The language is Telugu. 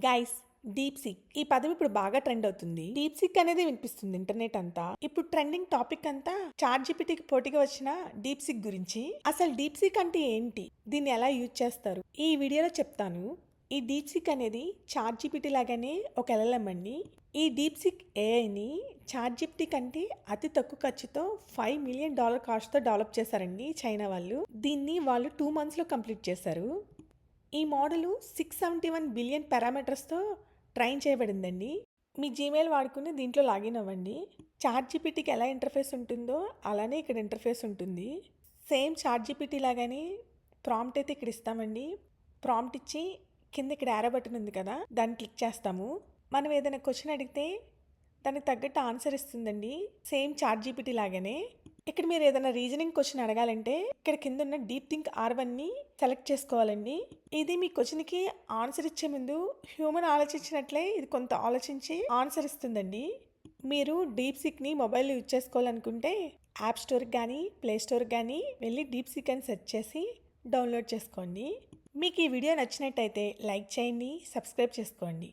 గైస్, డీప్ సీక్ ఈ పదం ఇప్పుడు బాగా ట్రెండ్ అవుతుంది. డీప్ సీక్ అనేది వినిపిస్తుంది ఇంటర్నెట్ అంతా. ఇప్పుడు ట్రెండింగ్ టాపిక్ అంతా చాట్ జీపీటీకి పోటీగా వచ్చిన డీప్ సీక్ గురించి. అసలు డీప్ సీక్ అంటే ఏంటి, దీన్ని ఎలా యూజ్ చేస్తారు, ఈ వీడియోలో చెప్తాను. ఈ డీప్ సీక్ అనేది చాట్ జీపీటీ లాగానే ఒక LLM అండి. ఈ డీప్ సీక్ ఏఐని చాట్ జీపీటీ కంటే అతి తక్కువ ఖర్చుతో $5 మిలియన్ కాస్ట్తో డెవలప్ చేశారండి చైనా వాళ్ళు. దీన్ని వాళ్ళు 2 monthsలో కంప్లీట్ చేశారు. ఈ మోడలు 671 బిలియన్ పారామీటర్స్తో ట్రైన్ చేయబడిందండి. మీ జీమెయిల్ వాడుకుని దీంట్లో లాగిన్ అవ్వండి. చాట్ జీపీటీకి ఎలా ఇంటర్ఫేస్ ఉంటుందో అలానే ఇక్కడ ఇంటర్ఫేస్ ఉంటుంది. సేమ్ చాట్ జీపీటీ లాగానే ప్రాంప్ట్ అయితే ఇక్కడ ఇస్తామండి. ప్రాంప్ట్ ఇచ్చి కింద ఇక్కడ యారో బటన్ ఉంది కదా, దాన్ని క్లిక్ చేస్తాము. మనం ఏదైనా క్వశ్చన్ అడిగితే దానికి తగ్గట్టు ఆన్సర్ ఇస్తుందండి, సేమ్ చాట్ జీపీటీ లాగానే. ఇక్కడ మీరు ఏదైనా రీజనింగ్ క్వశ్చన్ అడగాలంటే ఇక్కడ కింద ఉన్న డీప్ థింక్ R1ని సెలెక్ట్ చేసుకోవాలండి. ఇది మీ క్వశ్చన్కి ఆన్సర్ ఇచ్చే ముందు హ్యూమన్ ఆలోచించినట్లే ఇది కొంత ఆలోచించి ఆన్సర్ ఇస్తుందండి. మీరు డీప్ సీక్ని మొబైల్లో యూజ్ చేసుకోవాలనుకుంటే యాప్ స్టోర్కి కానీ ప్లే స్టోర్కి కానీ వెళ్ళి డీప్ సీక్ అని సెర్చ్ చేసి డౌన్లోడ్ చేసుకోండి. మీకు ఈ వీడియో నచ్చినట్టయితే లైక్ చేయండి, సబ్స్క్రైబ్ చేసుకోండి.